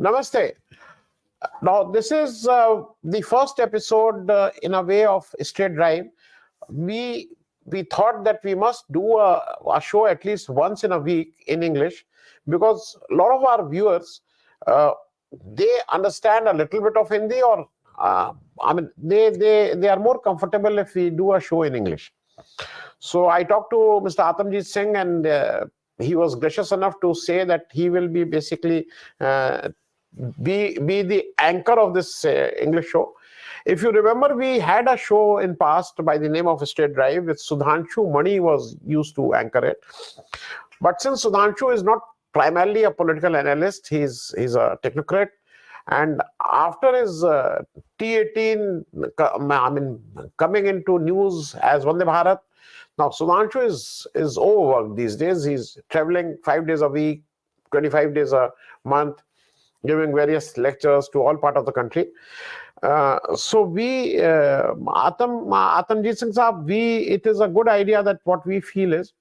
Namaste. Now, this is the first episode in a way of Straight Drive. We we thought that we must do a show at least once in a week in English because a lot of our viewers uh, they understand a little bit of Hindi or they are more comfortable if we do a show in English. So I talked to Mr. Atamjeet Singh, and he was gracious enough to say that he will be basically uh, be the anchor of this English show. If you remember, we had a show in past by the name of State Drive with Sudhanshu Mani was used to anchor it. But since Sudhanshu is not primarily a political analyst, he's a technocrat. And after his T18, coming into news as Vande Bharat, now Sudhanshu is overworked these days. He's traveling 5 days a week, 25 days a month, giving various lectures to all part of the country. So Atamjeet Singh Saab, it is a good idea that what we feel is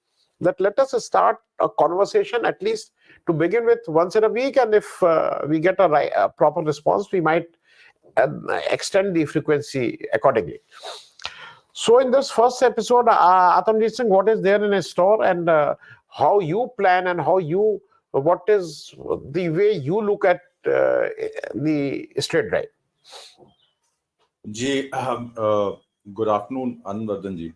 that let us start a conversation at least to begin with once in a week, and if we get a proper response, we might extend the frequency accordingly. So in this first episode, Atamjeet Singh, what is there in a store, and how you plan and what is the way you look at the straight drive? Ji, good afternoon, Anvardhan ji.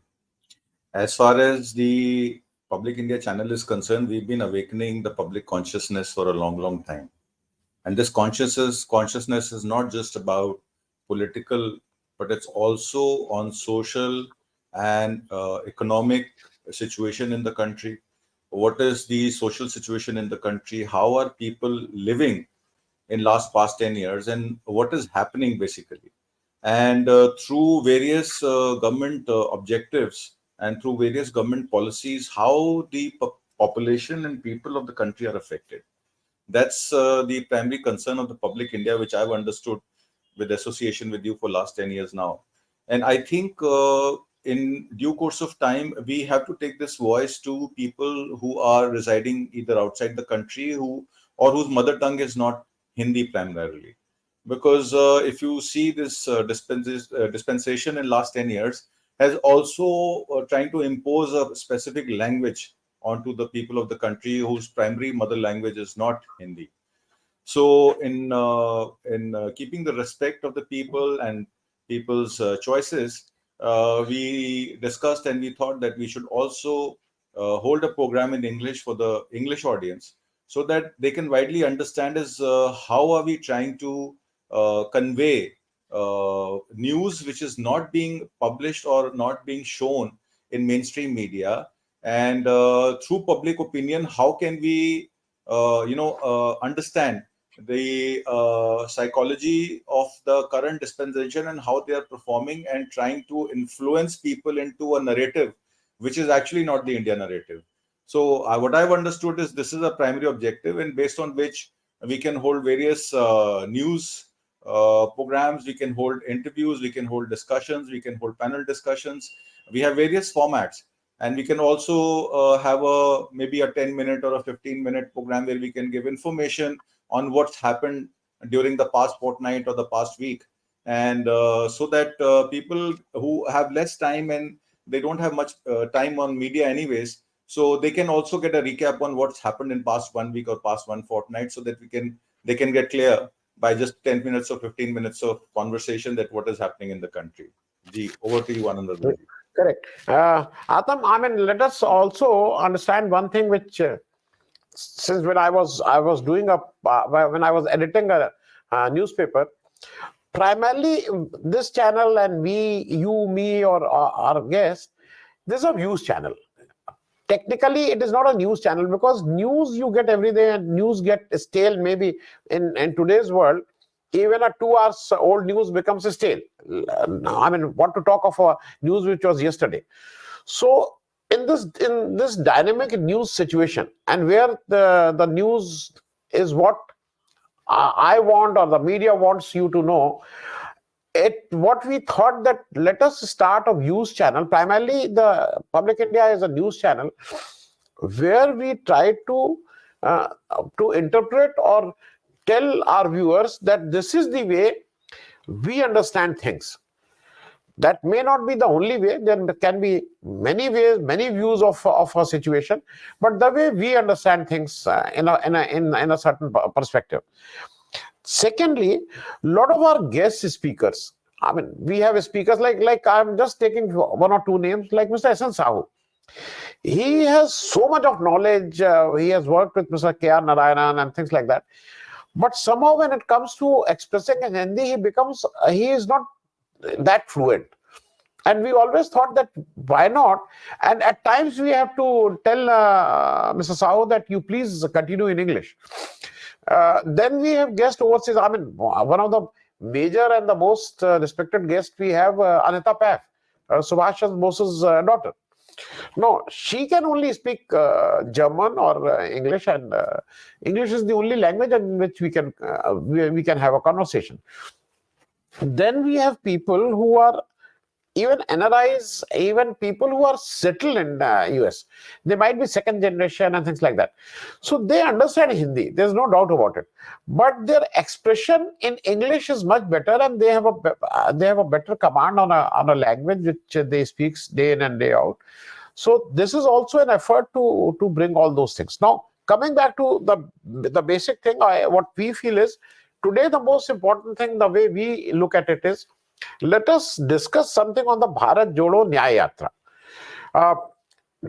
As far as the Public India channel is concerned, we've been awakening the public consciousness for a long, long time. And this consciousness is not just about political, but it's also on social and economic situation in the country. What is the social situation in the country? How are people living in past 10 years? And what is happening basically? And through various government objectives and through various government policies, how the population and people of the country are affected. That's the primary concern of the Public India, which I've understood with association with you for last 10 years now. And I think in due course of time, we have to take this voice to people who are residing either outside the country or whose mother tongue is not Hindi primarily. Because if you see this dispensation in last 10 years has also trying to impose a specific language onto the people of the country whose primary mother language is not Hindi. So in keeping the respect of the people and people's choices, we discussed and we thought that we should also hold a program in English for the English audience so that they can widely understand is how are we trying to convey news which is not being published or not being shown in mainstream media, and through public opinion, how can we understand the psychology of the current dispensation and how they are performing and trying to influence people into a narrative which is actually not the India narrative. So what I've understood is this is a primary objective, and based on which we can hold various news programs, we can hold interviews, we can hold discussions, we can hold panel discussions. We have various formats, and we can also have maybe a 10-minute or a 15-minute program where we can give information on what's happened during the past fortnight or the past week, and so that people who have less time and they don't have much time on media anyways, so they can also get a recap on what's happened in past 1 week or past one fortnight, so that they can get clear by just 10 minutes or 15 minutes of conversation that what is happening in the country. Ji, over to you, Anand. Correct. Atam, let us also understand one thing which, since when I was doing when I was editing a newspaper, primarily this channel and me, or our guest, this is a views channel. Technically, it is not a news channel because news you get every day, and news get stale. Maybe in today's world, even a 2 hours old news becomes stale. What to talk of a news which was yesterday? So in this dynamic news situation, and where the news is what I want or the media wants you to know, what we thought that let us start a news channel. Primarily, the Public India is a news channel where we try to interpret or tell our viewers that this is the way we understand things. That may not be the only way. There can be many ways, many views of a situation, but the way we understand things in a certain perspective. Secondly, a lot of our guest speakers. I mean, we have speakers like I'm just taking one or two names, like Mr. S. N. Sahu. He has so much of knowledge. He has worked with Mr. K. R. Narayanan and things like that. But somehow, when it comes to expressing in Hindi, he is not that fluent. And we always thought that why not? And at times we have to tell Mr. Sahu that you please continue in English. Then we have guests overseas. I mean, one of the major and the most respected guests we have, Anita Paif, Subhash Chandra Bose's daughter. No, she can only speak German or English, and English is the only language in which we can have a conversation. Then we have people who are even NRIs, even people who are settled in US. They might be second generation and things like that. So they understand Hindi. There's no doubt about it. But their expression in English is much better, and they have a better command on a language which they speak day in and day out. So this is also an effort to bring all those things. Now, coming back to the basic thing, what we feel is today the most important thing, the way we look at it is, let us discuss something on the Bharat Jodo Nyay Yatra. Uh,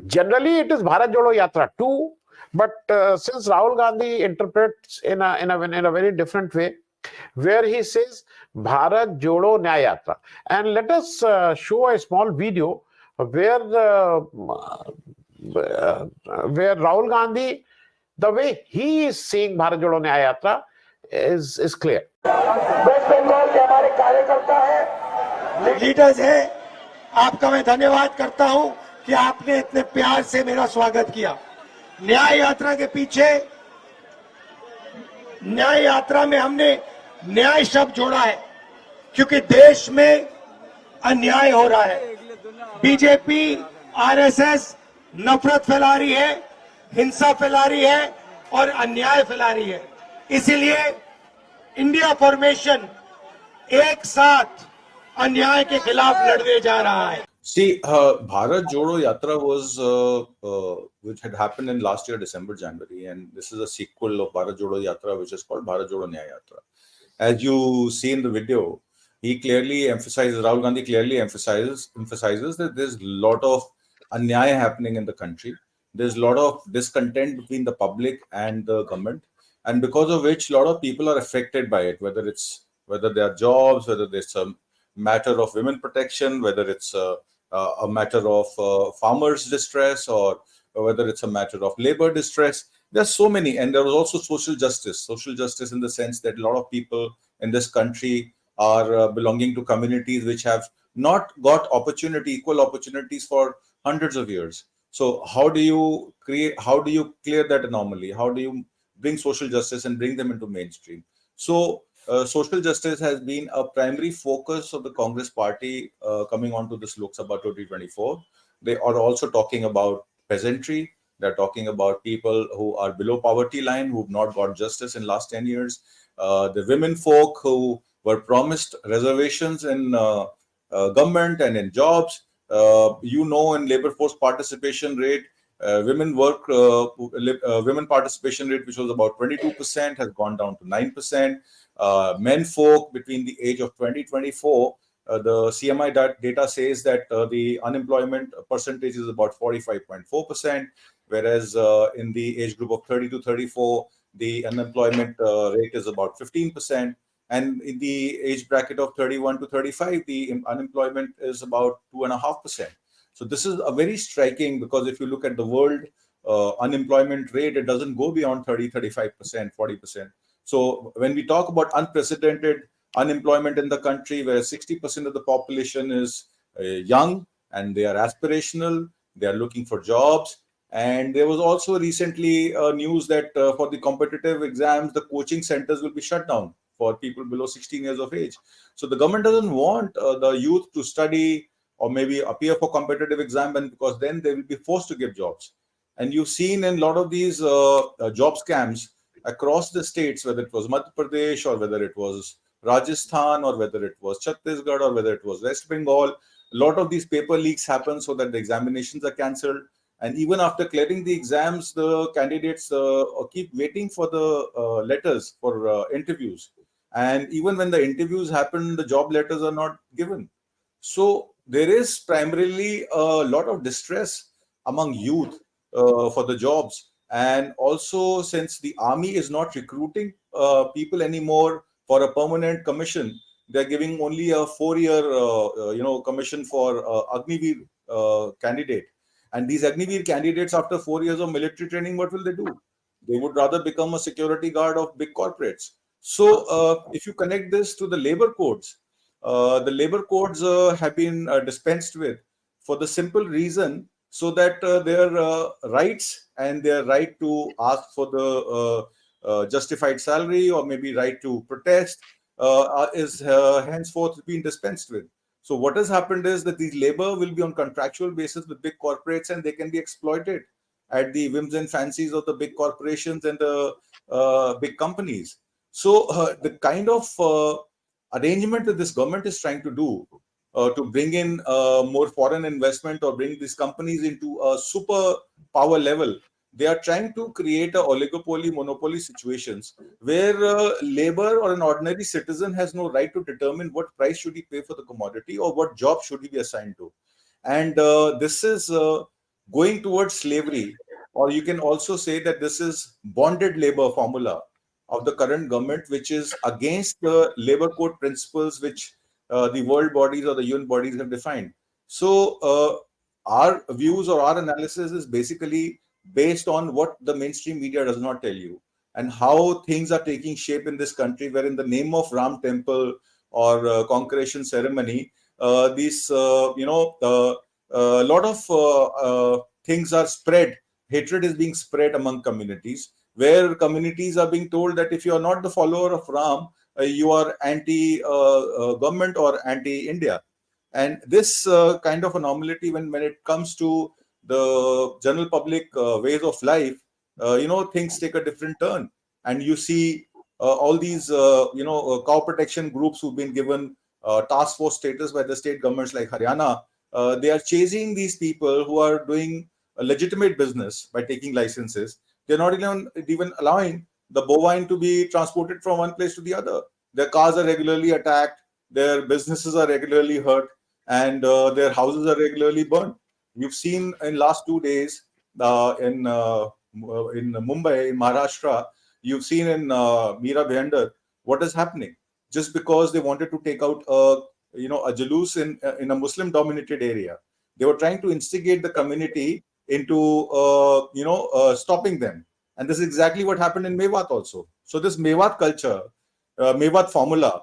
Generally, it is Bharat Jodo Yatra 2, but since Rahul Gandhi interprets in a very different way, where he says Bharat Jodo Nyay Yatra, and let us show a small video where Rahul Gandhi, the way he is seeing Bharat Jodo Nyay Yatra is clear. West Bengal के हमारे कार्यकर्ता है, leaders है, आपका मैं धन्यवाद करता हूं कि आपने इतने प्यार से मेरा स्वागत किया। न्याय यात्रा के पीछे, न्याय यात्रा में हमने न्याय शब्द जोड़ा है, क्योंकि देश में अन्याय हो रहा है। बीजेपी, आरएसएस नफरत फैला रही है, हिंसा फैला रही है और अन्याय फैला रही है। इसीलिए इंडिया फॉर्मेशन एक साथ अन्याय के खिलाफ लड़ने जा रहा है। See, Bharat Jodo Yatra was which had happened in last year, December, January, and this is a sequel of Bharat Jodo Yatra, which is called Bharat Jodo Nyay Yatra. As you see in the video, he clearly emphasizes, Rahul Gandhi clearly emphasizes that there's a lot of anyay happening in the country. There's a lot of discontent between the public and the government, and because of which a lot of people are affected by it, whether they are jobs, whether there's a matter of women protection, whether it's a matter of farmers' distress, or whether it's a matter of labor distress. There's so many, and there was also social justice in the sense that a lot of people in this country are belonging to communities which have not got equal opportunities for hundreds of years. So how do you clear that anomaly? How do you bring social justice and bring them into mainstream? So social justice has been a primary focus of the Congress party coming on to this Lok Sabha 2024. They are also talking about peasantry. They're talking about people who are below poverty line, who've not got justice in last 10 years. The women folk who were promised reservations in government and in jobs. In labor force participation rate, women participation rate, which was about 22%, has gone down to 9%. Men folk between the age of 20-24, the CMI data says that the unemployment percentage is about 45.4%, whereas in the age group of 30 to 34, the unemployment rate is about 15%. And in the age bracket of 31 to 35, the unemployment is about 2.5%. So this is a very striking, because if you look at the world unemployment rate, it doesn't go beyond 30, 35%, 40%. So when we talk about unprecedented unemployment in the country, where 60% of the population is young and they are aspirational, they are looking for jobs. And there was also recently news that for the competitive exams, the coaching centers will be shut down for people below 16 years of age. So the government doesn't want the youth to study or maybe appear for competitive exam, because then they will be forced to give jobs. And you've seen in a lot of these job scams, across the states, whether it was Madhya Pradesh or whether it was Rajasthan or whether it was Chhattisgarh or whether it was West Bengal. A lot of these paper leaks happen so that the examinations are cancelled. And even after clearing the exams, the candidates keep waiting for the letters for interviews. And even when the interviews happen, the job letters are not given. So there is primarily a lot of distress among youth for the jobs. And also, since the army is not recruiting people anymore for a permanent commission, they're giving only a 4-year, commission for Agniveer candidate. And these Agniveer candidates, after 4 years of military training, what will they do? They would rather become a security guard of big corporates. So, if you connect this to the labor codes, the labor codes have been dispensed with for the simple reason so that their rights and their right to ask for the justified salary or maybe right to protest is henceforth being dispensed with. So what has happened is that these labor will be on contractual basis with big corporates and they can be exploited at the whims and fancies of the big corporations and the big companies. So the kind of arrangement that this government is trying to do to bring in more foreign investment or bring these companies into a super power level, they are trying to create a oligopoly, monopoly situations where labor or an ordinary citizen has no right to determine what price should he pay for the commodity or what job should he be assigned to. And this is going towards slavery, or you can also say that this is bonded labor formula of the current government, which is against the labor code principles which the world bodies or the UN bodies have defined. So our views or our analysis is basically based on what the mainstream media does not tell you and how things are taking shape in this country, where in the name of Ram temple or concretion ceremony, these a lot of things are spread. Hatred is being spread among communities, where communities are being told that if you are not the follower of Ram, you are anti-government or anti-India. And this kind of anomaly, when it comes to the general public ways of life, things take a different turn. And you see all these, cow protection groups who've been given task force status by the state governments like Haryana. They are chasing these people who are doing a legitimate business by taking licenses. They're not even allowing the bovine to be transported from one place to the other. Their cars are regularly attacked, their businesses are regularly hurt, and their houses are regularly burned. You've seen in last 2 days in Mumbai, in Maharashtra, you've seen in Mira Bhayandar what is happening. Just because they wanted to take out a jalous in a Muslim-dominated area, they were trying to instigate the community into stopping them. And this is exactly what happened in Mewat also. So this Mewat culture, Mewat formula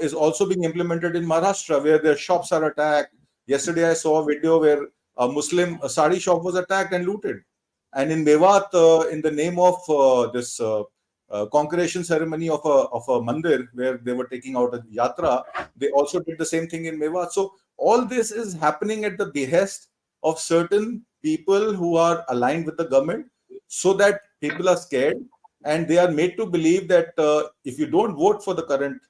is also being implemented in Maharashtra, where their shops are attacked. Yesterday I saw a video where a Muslim sari shop was attacked and looted. And in Mewat, in the name of this concretion ceremony of a mandir where they were taking out a yatra, they also did the same thing in Mewat. So all this is happening at the behest of certain people who are aligned with the government, so that people are scared and they are made to believe that if you don't vote for the current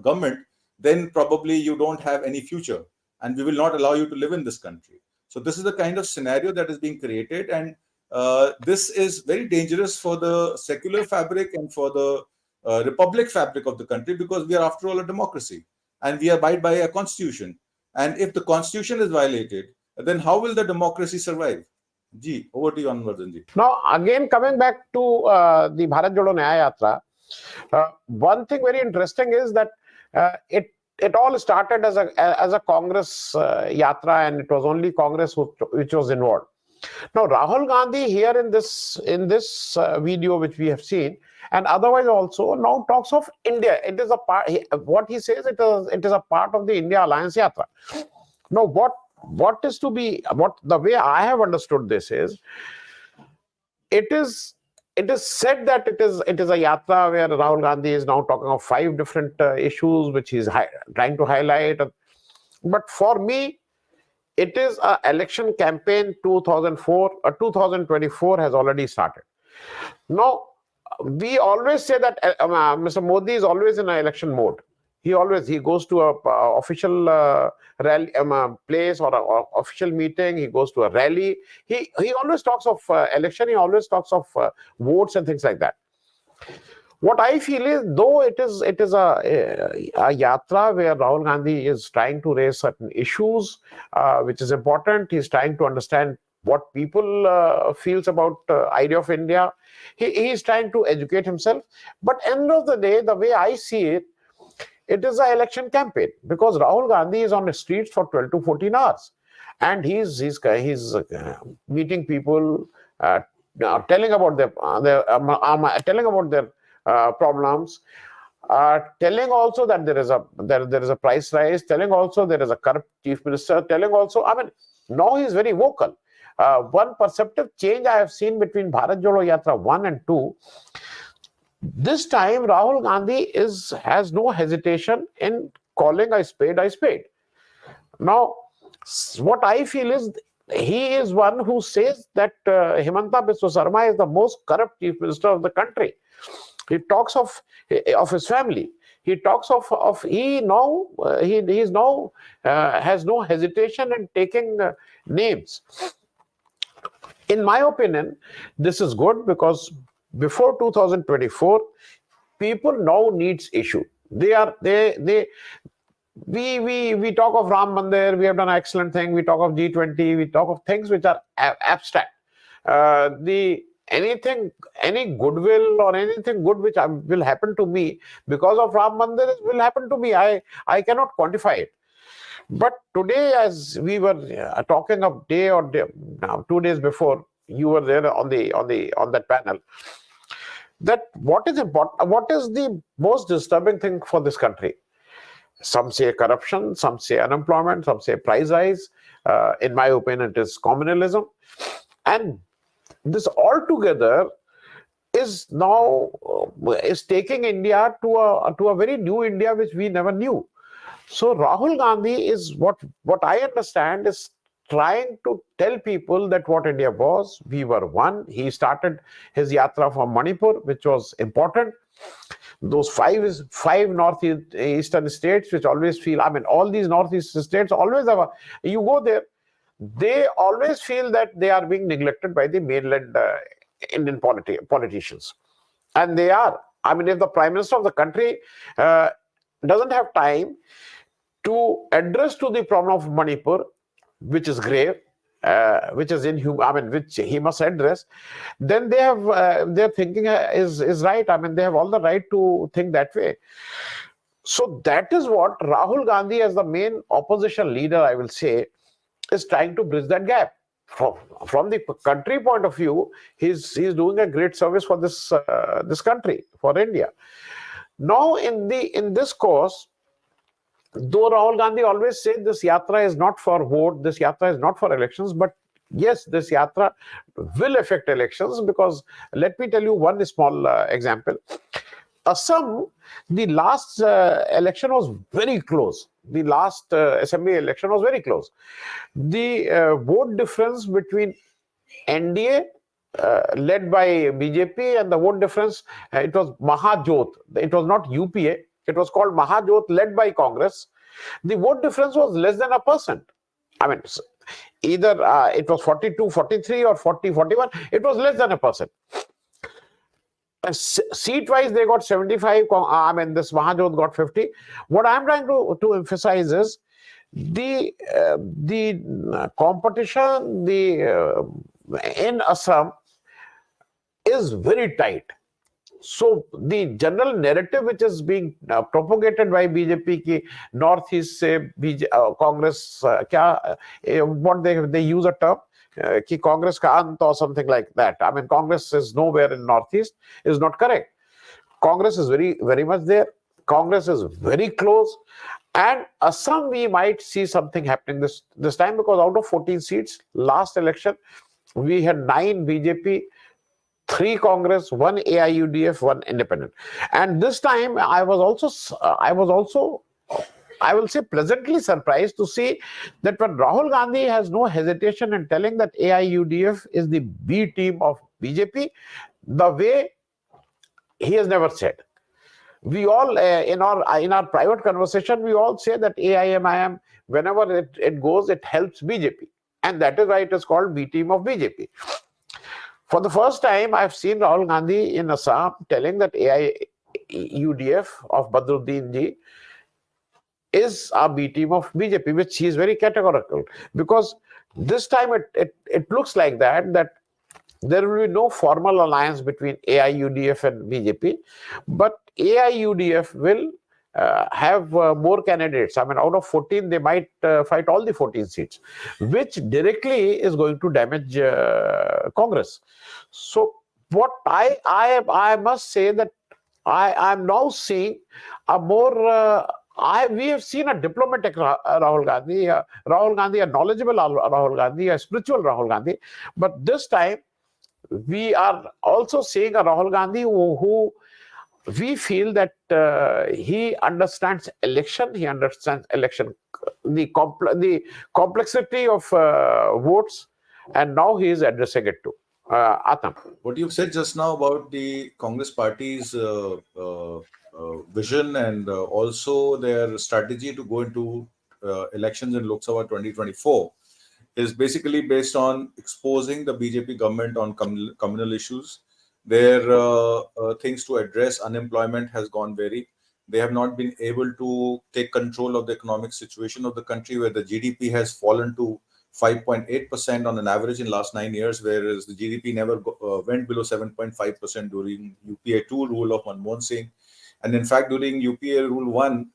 government, then probably you don't have any future and we will not allow you to live in this country. So this is the kind of scenario that is being created, and this is very dangerous for the secular fabric and for the republic fabric of the country, because we are, after all, a democracy and we abide by a constitution. And if the constitution is violated, then how will the democracy survive? Ji, over to you, Anvardhan ji. Now, again, coming back to the Bharat Jodo Nyay Yatra, one thing very interesting is that it all started as a Congress yatra, and it was only Congress which was involved. Now, Rahul Gandhi here in this video which we have seen, and otherwise also, now talks of India. It is a part. What he says, it is a part of the India Alliance Yatra. Now, what is to be, what the way I have understood this is, it is said that it is a yatra where Rahul Gandhi is now talking of 5 different issues which he is trying to highlight. But for me, it is an election campaign. 2024 has already started. Now, we always say that Mr. Modi is always in an election mode. He goes to a official rally place or a official meeting. He goes to a rally. He always talks of election. He always talks of votes and things like that. What I feel is, though it is a yatra where Rahul Gandhi is trying to raise certain issues, which is important. He's trying to understand what people feels about idea of India. He is trying to educate himself. But end of the day, the way I see it, it is an election campaign, because Rahul Gandhi is on the streets for 12 to 14 hours, and he's meeting people, telling about telling about their problems, telling also that there is a price rise, telling also there is a corrupt chief minister, telling also, I mean, now he is very vocal. One perceptive change I have seen between Bharat Jodo Yatra 1 and 2. This time Rahul Gandhi has no hesitation in calling a spade a spade. Now, what I feel is, he is one who says that Himanta Biswa Sarma is the most corrupt chief minister of the country. He talks of his family. He talks of he now has no hesitation in taking names. In my opinion, this is good, because before 2024, people now needs issue. We talk of Ram Mandir. We have done an excellent thing. We talk of G20. We talk of things which are abstract. Any goodwill or anything good which will happen to me because of Ram Mandir will happen to me. I cannot quantify it. But today, as we were talking of now 2 days before, you were there on that panel, that what is important, what is the most disturbing thing for this country? Some say corruption, some say unemployment, some say price rise. In my opinion, it is communalism. And this altogether is now taking India to a very new India which we never knew. So Rahul Gandhi is, what I understand, is trying to tell people that what India was, we were one. He started his yatra from Manipur, which was important. Those five northeastern states, which always feel, I mean, all these northeastern states always have you go there, they always feel that they are being neglected by the mainland Indian politicians. And they are. I mean, if the Prime Minister of the country doesn't have time to address to the problem of Manipur, which is grave, which is inhuman, I mean, which he must address, then they have their thinking is right. I mean, they have all the right to think that way. So that is what Rahul Gandhi, as the main opposition leader, I will say, is trying to bridge that gap. From the country point of view, he's doing a great service for this country, for India. Now, in this course, though Rahul Gandhi always said this yatra is not for vote, this yatra is not for elections, but yes, this yatra will affect elections, because let me tell you one small example. Assam, the last election was very close. The last assembly election was very close. The vote difference between NDA led by BJP and the vote difference, it was Mahajot. It was not UPA. It was called Mahajot, led by Congress. The vote difference was less than 1%. I mean, either it was 42, 43 or 40, 41. It was less than 1%. Seat-wise, they got 75. I mean, this Mahajot got 50. What I'm trying to emphasize is the competition in Assam is very tight. So the general narrative which is being propagated by BJP ki Northeast se Congress what they use a term ki Congress ka ant or something like that. I mean, Congress is nowhere in Northeast is not correct. Congress is very, very much there. Congress is very close. And Assam, we might see something happening this time, because out of 14 seats, last election, we had 9 BJP, 3 Congress, 1 AIUDF, 1 independent. And this time, I will say, pleasantly surprised to see that when Rahul Gandhi has no hesitation in telling that AIUDF is the B team of BJP, the way he has never said. We all in our private conversation, we all say that AIMIM, whenever it goes, it helps BJP, and that is why it is called B team of BJP. For the first time, I've seen Rahul Gandhi in Assam telling that AIUDF of Badruddin ji is a B team of BJP, which he is very categorical, because this time it looks like that there will be no formal alliance between AIUDF and BJP, but AIUDF will have more candidates. I mean, out of 14, they might fight all the 14 seats, which directly is going to damage Congress. So, what I must say that I'm now seeing a more we have seen a diplomatic Rahul Gandhi, a knowledgeable Rahul Gandhi, a spiritual Rahul Gandhi, but this time we are also seeing a Rahul Gandhi who we feel that he understands election, the complexity of votes, and now he is addressing it to Atam. What you've said just now about the Congress party's vision and also their strategy to go into elections in Lok Sabha 2024 is basically based on exposing the BJP government on communal issues. Their things to address unemployment has gone very. They have not been able to take control of the economic situation of the country, where the GDP has fallen to 5.8% on an average in last 9 years, whereas the GDP never went below 7.5% during UPA 2 rule of Manmohan Singh. And in fact, during UPA rule 1,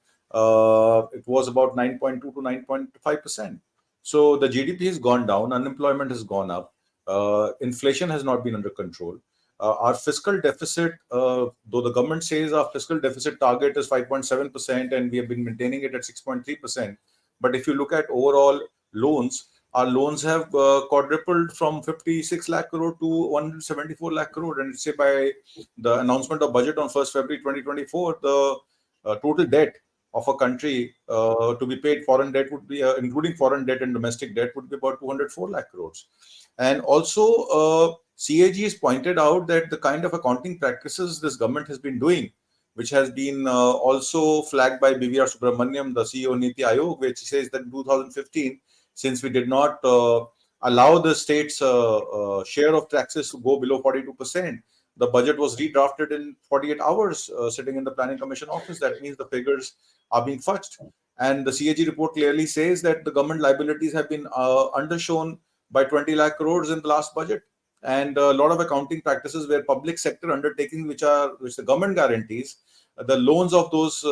it was about 9.2 to 9.5%. So the GDP has gone down, unemployment has gone up, inflation has not been under control. Our fiscal deficit, though the government says our fiscal deficit target is 5.7% and we have been maintaining it at 6.3%. But if you look at overall loans, our loans have quadrupled from 56 lakh crore to 174 lakh crore. And say by the announcement of budget on 1st February 2024, the total debt of a country to be paid, foreign debt would be, including foreign debt and domestic debt, would be about 204 lakh crores. And also, CAG has pointed out that the kind of accounting practices this government has been doing, which has been also flagged by BVR Subramaniam, the CEO of Niti Aayog, which says that in 2015, since we did not allow the state's share of taxes to go below 42%, the budget was redrafted in 48 hours sitting in the Planning Commission office. That means the figures are being fudged. And the CAG report clearly says that the government liabilities have been undershown by 20 lakh crores in the last budget. And a lot of accounting practices where public sector undertakings, which the government guarantees, the loans of those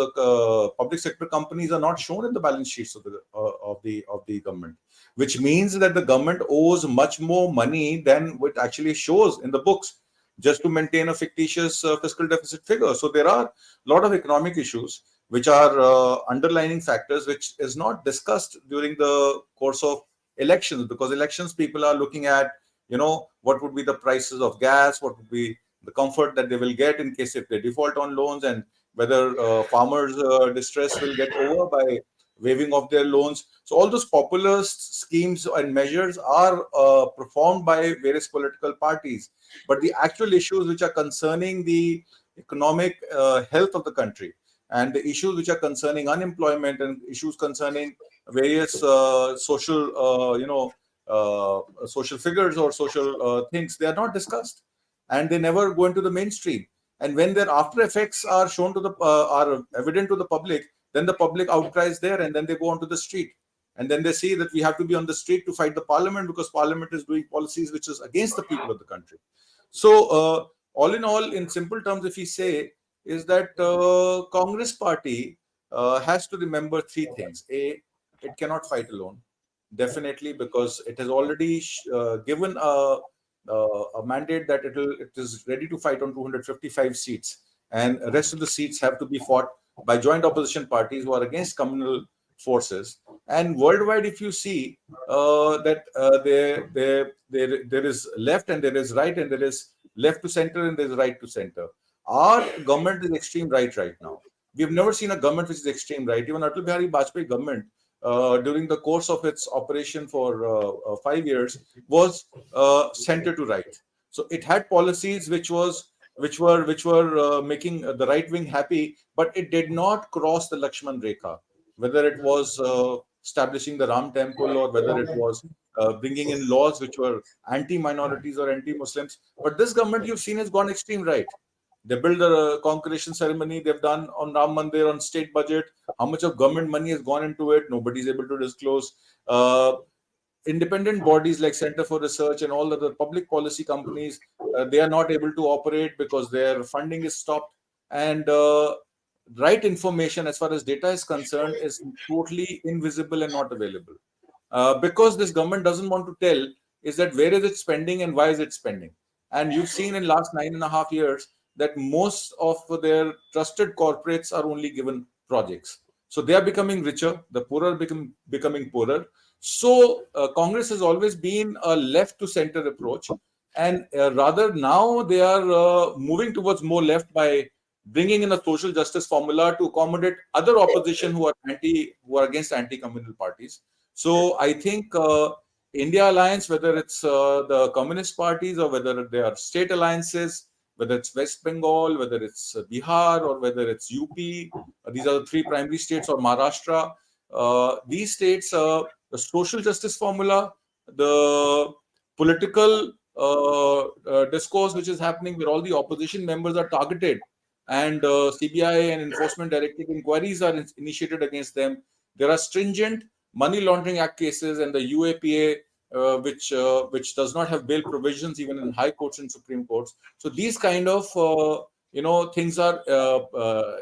public sector companies are not shown in the balance sheets of the government, which means that the government owes much more money than what actually shows in the books, just to maintain a fictitious fiscal deficit figure. So there are a lot of economic issues which are underlining factors which is not discussed during the course of elections, because elections people are looking at, what would be the prices of gas, what would be the comfort that they will get in case if they default on loans, and whether farmers' distress will get over by waiving of their loans. So all those populist schemes and measures are performed by various political parties. But the actual issues which are concerning the economic health of the country, and the issues which are concerning unemployment, and issues concerning various social, social figures or social things, they are not discussed, and they never go into the mainstream. And when their after effects are shown to are evident to the public, then the public outcries there, and then they go onto the street, and then they say that we have to be on the street to fight the parliament because parliament is doing policies which is against the people of the country. So all in all, in simple terms, if we say, is that Congress party has to remember three things. A, it cannot fight alone, definitely, because it has already given a mandate that it is ready to fight on 255 seats, and the rest of the seats have to be fought by joint opposition parties who are against communal forces. And worldwide, if you see that there is left and there is right, and there is left to center and there is right to center. Our government is extreme right now. We have never seen a government which is extreme right. Even Atal Bihari Vajpayee government, during the course of its operation for 5 years, was center to right. So it had policies which was which were making the right wing happy, but it did not cross the Lakshman Rekha. Whether it was establishing the Ram temple, or whether it was bringing in laws which were anti-minorities or anti-Muslims. But this government, you've seen, has gone extreme right. They built the concretion ceremony they've done on Ram Mandir on state budget. How much of government money has gone into it? Nobody's able to disclose. Independent bodies like Center for Research and all other public policy companies, they are not able to operate because their funding is stopped. And right information, as far as data is concerned, is totally invisible and not available. Because this government doesn't want to tell is that where is it spending and why is it spending. And you've seen in last 9.5 years that most of their trusted corporates are only given projects. So they are becoming richer, the poor are becoming poorer. So Congress has always been a left to center approach, and rather now they are moving towards more left by bringing in a social justice formula to accommodate other opposition who are against anti-communal parties. So I think India Alliance, whether it's the communist parties or whether they are state alliances, whether it's West Bengal, whether it's Bihar, or whether it's UP, these are the three primary states, or Maharashtra. These states, the social justice formula, the political discourse which is happening where all the opposition members are targeted, and CBI and Enforcement Directorate inquiries are initiated against them. There are stringent Money Laundering Act cases, and the UAPA, which does not have bail provisions even in high courts and Supreme Courts. So these kind of things are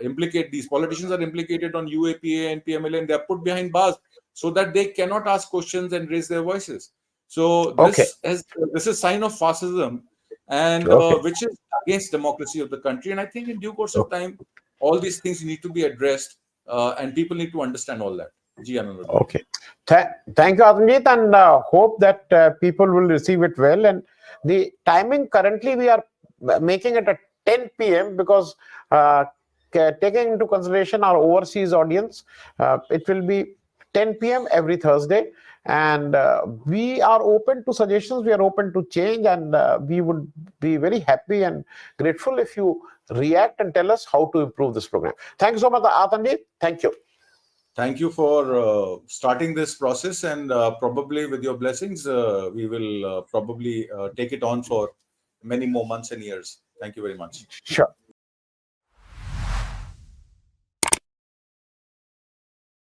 implicated. These politicians are implicated on UAPA and PMLA, and they are put behind bars so that they cannot ask questions and raise their voices. So this is sign of fascism, and which is against democracy of the country. And I think in due course of time, all these things need to be addressed, and people need to understand all that. Okay. Thank you, Atamjeet, and hope that people will receive it well. And the timing currently we are making it at 10 p.m. because taking into consideration our overseas audience, it will be 10 p.m. every Thursday. And we are open to suggestions, we are open to change, and we would be very happy and grateful if you react and tell us how to improve this program. Thank you so much, Atamjeet. Thank you. Thank you for starting this process, and probably with your blessings, we will probably take it on for many more months and years. Thank you very much. Sure.